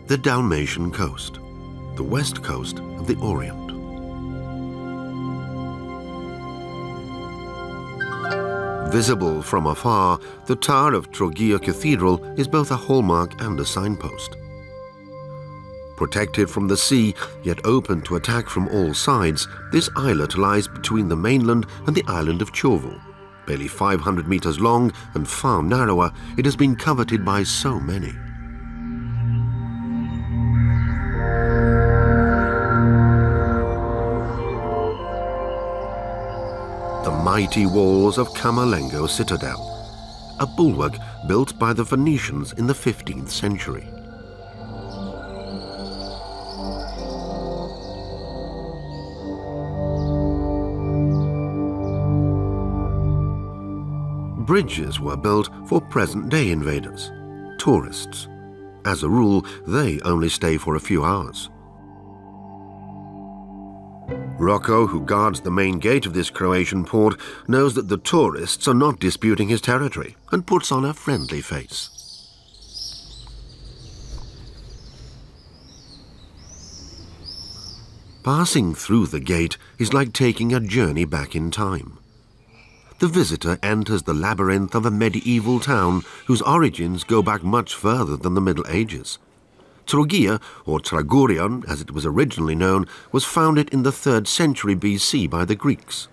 The Dalmatian coast, the west coast of the Orient. Visible from afar, the tower of Trogir Cathedral is both a hallmark and a signpost. Protected from the sea, yet open to attack from all sides, this islet lies between the mainland and the island of Chauvel. Barely 500 meters long and far narrower, it has been coveted by so many. The mighty walls of Camerlengo Citadel, a bulwark built by the Phoenicians in the 15th century. Bridges were built for present-day invaders, tourists. As a rule, they only stay for a few hours. Rocco, who guards the main gate of this Croatian port, knows that the tourists are not disputing his territory and puts on a friendly face. Passing through the gate is like taking a journey back in time. The visitor enters the labyrinth of a medieval town whose origins go back much further than the Middle Ages. Trogir, or Tragurion as it was originally known, was founded in the 3rd century BC by the Greeks.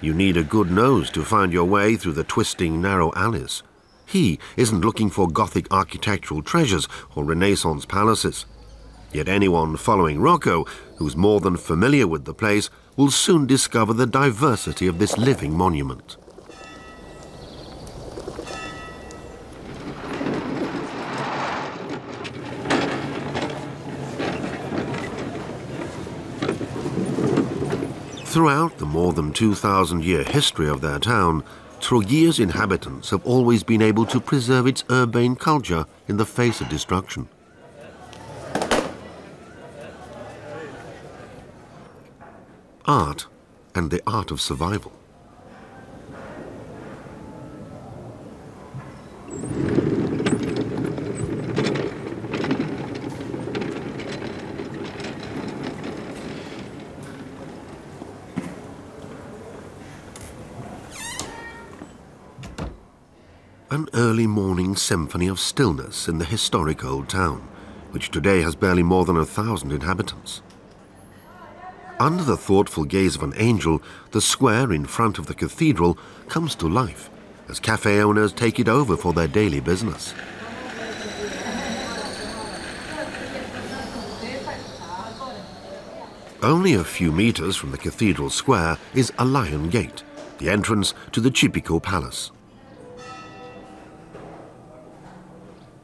You need a good nose to find your way through the twisting, narrow alleys. He isn't looking for Gothic architectural treasures or Renaissance palaces. Yet anyone following Rocco, who's more than familiar with the place, will soon discover the diversity of this living monument. Throughout the more than 2,000-year history of their town, Trogir's inhabitants have always been able to preserve its urbane culture in the face of destruction. Art and the art of survival. An early morning symphony of stillness in the historic old town, which today has barely more than 1,000 inhabitants. Under the thoughtful gaze of an angel, the square in front of the cathedral comes to life as cafe owners take it over for their daily business. Only a few meters from the cathedral square is a lion gate, the entrance to the Cipico Palace.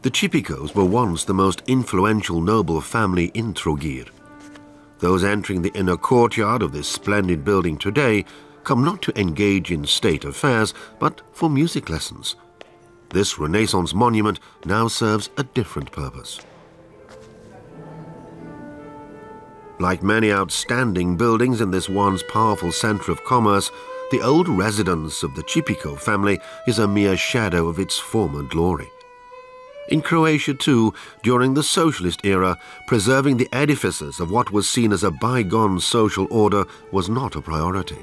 The Cipicos were once the most influential noble family in Trogir. Those entering the inner courtyard of this splendid building today come not to engage in state affairs, but for music lessons. This Renaissance monument now serves a different purpose. Like many outstanding buildings in this once powerful center of commerce, the old residence of the Cipico family is a mere shadow of its former glory. In Croatia, too, during the socialist era, preserving the edifices of what was seen as a bygone social order was not a priority.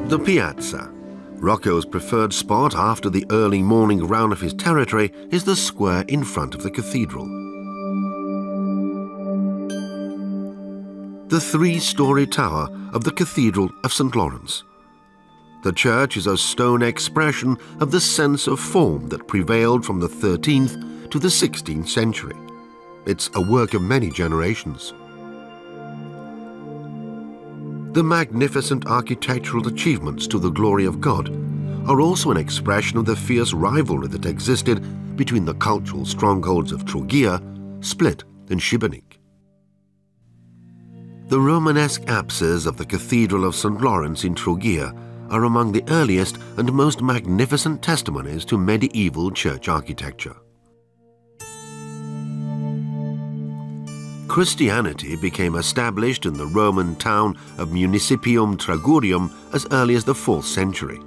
The piazza, Rocco's preferred spot after the early morning round of his territory, is the square in front of the cathedral. The 3-story tower of the Cathedral of St. Lawrence. The church is a stone expression of the sense of form that prevailed from the 13th to the 16th century. It's a work of many generations. The magnificent architectural achievements to the glory of God are also an expression of the fierce rivalry that existed between the cultural strongholds of Trogir, Split and Šibenik. The Romanesque apses of the Cathedral of St. Lawrence in Trogir are among the earliest and most magnificent testimonies to medieval church architecture. Christianity became established in the Roman town of Municipium Tragurium as early as the 4th century.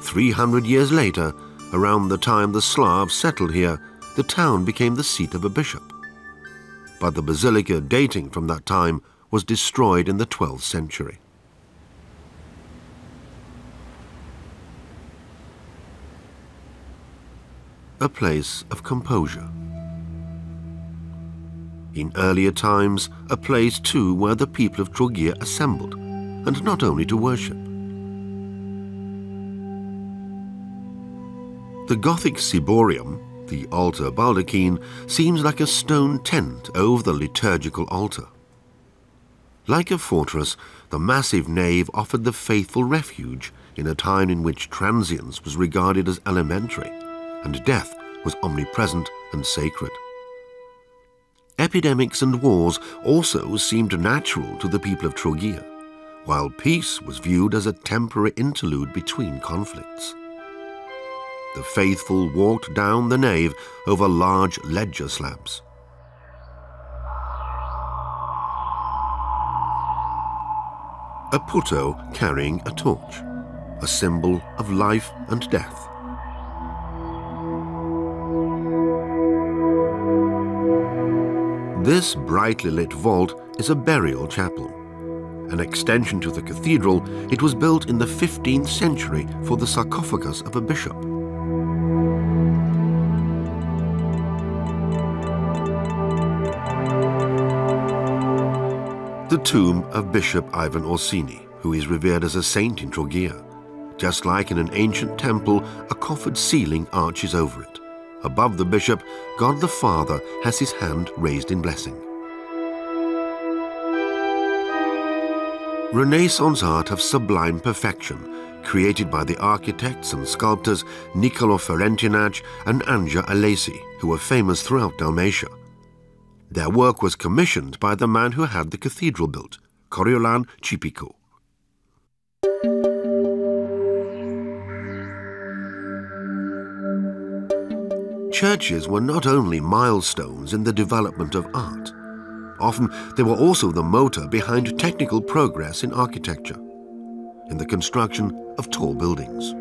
300 years later, Around the time the Slavs settled here, the town became the seat of a bishop. But the basilica dating from that time was destroyed in the 12th century. A place of composure. In earlier times, a place too where the people of Trogir assembled, and not only to worship. The Gothic ciborium, the altar baldachin, seems like a stone tent over the liturgical altar. Like a fortress, the massive nave offered the faithful refuge in a time in which transience was regarded as elementary, and death was omnipresent and sacred. Epidemics and wars also seemed natural to the people of Trogir, while peace was viewed as a temporary interlude between conflicts. The faithful walked down the nave over large ledger slabs. A puto carrying a torch, a symbol of life and death. This brightly lit vault is a burial chapel. An extension to the cathedral, it was built in the 15th century for the sarcophagus of a bishop. The tomb of Bishop Ivan Orsini, who is revered as a saint in Trogir. Just like in an ancient temple, a coffered ceiling arches over it. Above the bishop, God the Father has his hand raised in blessing. Renaissance art of sublime perfection, created by the architects and sculptors Niccolò Ferentinac and Anja Alesi, who were famous throughout Dalmatia. Their work was commissioned by the man who had the cathedral built, Coriolan Cipico. Churches were not only milestones in the development of art. Often they were also the motor behind technical progress in architecture, in the construction of tall buildings.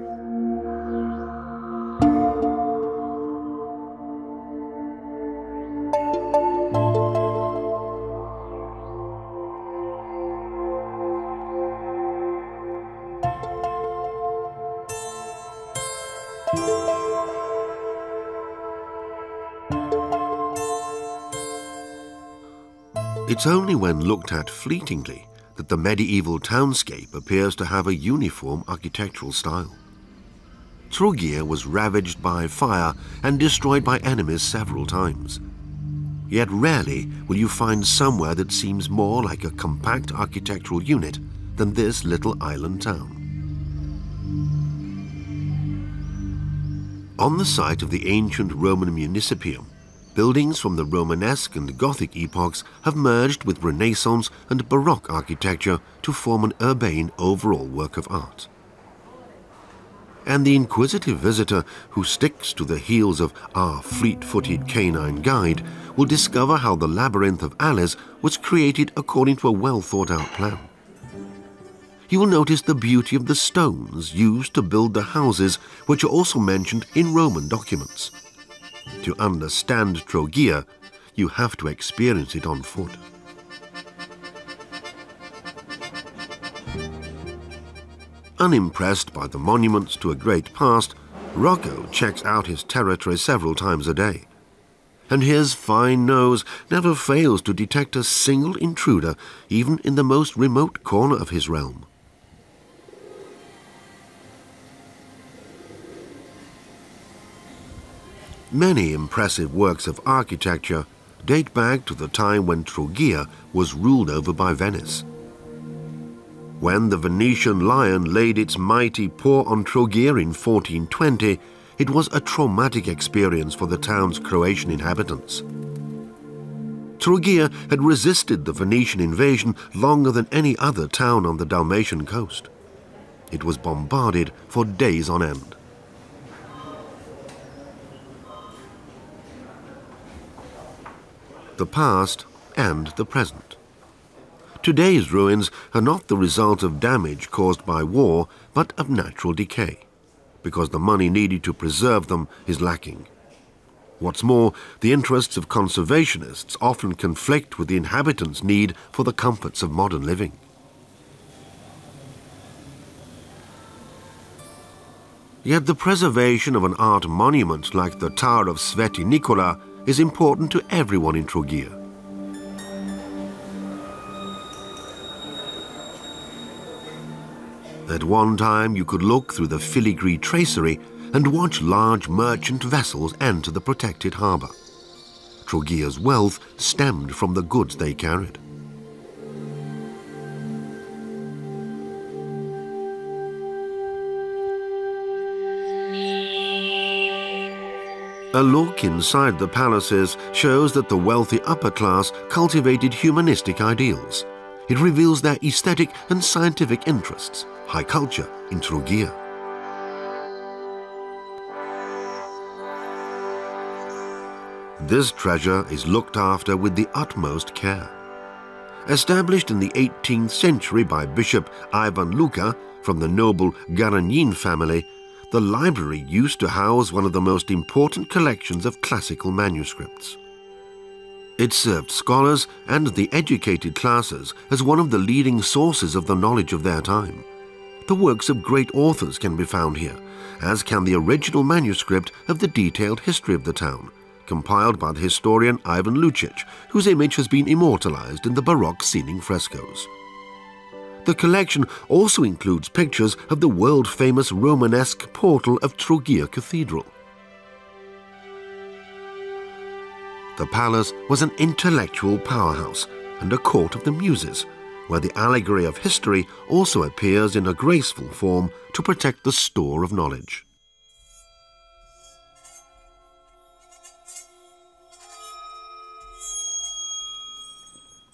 It's only when looked at fleetingly that the medieval townscape appears to have a uniform architectural style. Trogir was ravaged by fire and destroyed by enemies several times. Yet rarely will you find somewhere that seems more like a compact architectural unit than this little island town. On the site of the ancient Roman municipium, buildings from the Romanesque and Gothic epochs have merged with Renaissance and Baroque architecture to form an urbane overall work of art. And the inquisitive visitor who sticks to the heels of our fleet-footed canine guide will discover how the labyrinth of alleys was created according to a well-thought-out plan. You will notice the beauty of the stones used to build the houses, which are also mentioned in Roman documents. To understand Trogir, you have to experience it on foot. Unimpressed by the monuments to a great past, Rocco checks out his territory several times a day. And his fine nose never fails to detect a single intruder, even in the most remote corner of his realm. Many impressive works of architecture date back to the time when Trogir was ruled over by Venice. When the Venetian lion laid its mighty paw on Trogir in 1420, it was a traumatic experience for the town's Croatian inhabitants. Trogir had resisted the Venetian invasion longer than any other town on the Dalmatian coast. It was bombarded for days on end. The past and the present. Today's ruins are not the result of damage caused by war, but of natural decay, because the money needed to preserve them is lacking. What's more, the interests of conservationists often conflict with the inhabitants' need for the comforts of modern living. Yet the preservation of an art monument like the Tower of Sveti Nikola is important to everyone in Trogir. At one time you could look through the filigree tracery and watch large merchant vessels enter the protected harbour. Trogir's wealth stemmed from the goods they carried. A look inside the palaces shows that the wealthy upper class cultivated humanistic ideals. It reveals their aesthetic and scientific interests, high culture in Trogir. This treasure is looked after with the utmost care. Established in the 18th century by Bishop Ivan Luka from the noble Garanyin family, the library used to house one of the most important collections of classical manuscripts. It served scholars and the educated classes as one of the leading sources of the knowledge of their time. The works of great authors can be found here, as can the original manuscript of the detailed history of the town, compiled by the historian Ivan Lucic, whose image has been immortalized in the Baroque ceiling frescoes. The collection also includes pictures of the world-famous Romanesque portal of Trogir Cathedral. The palace was an intellectual powerhouse and a court of the muses, where the allegory of history also appears in a graceful form to protect the store of knowledge.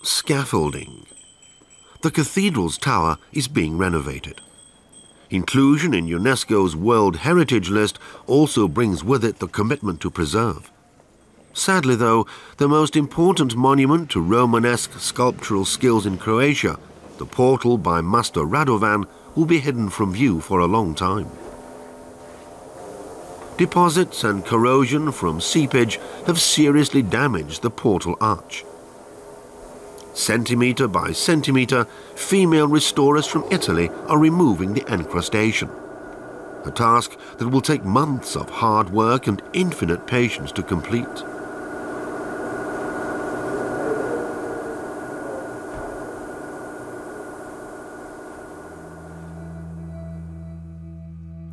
Scaffolding. The cathedral's tower is being renovated. Inclusion in UNESCO's World Heritage List also brings with it the commitment to preserve. Sadly, though, the most important monument to Romanesque sculptural skills in Croatia, the portal by Master Radovan, will be hidden from view for a long time. Deposits and corrosion from seepage have seriously damaged the portal arch. Centimetre by centimetre, female restorers from Italy are removing the encrustation, a task that will take months of hard work and infinite patience to complete.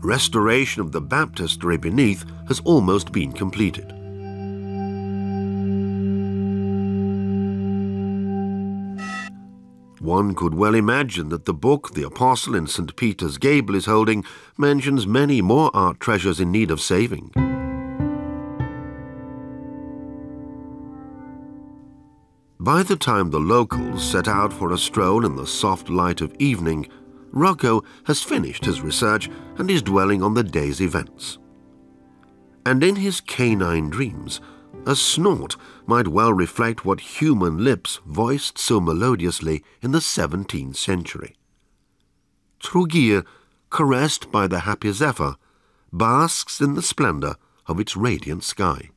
Restoration of the baptistry beneath has almost been completed. One could well imagine that the book the Apostle in St. Peter's Gable is holding mentions many more art treasures in need of saving. By the time the locals set out for a stroll in the soft light of evening, Rocco has finished his research and is dwelling on the day's events. And in his canine dreams, a snort might well reflect what human lips voiced so melodiously in the 17th century. Trogir, caressed by the happy zephyr, basks in the splendor of its radiant sky.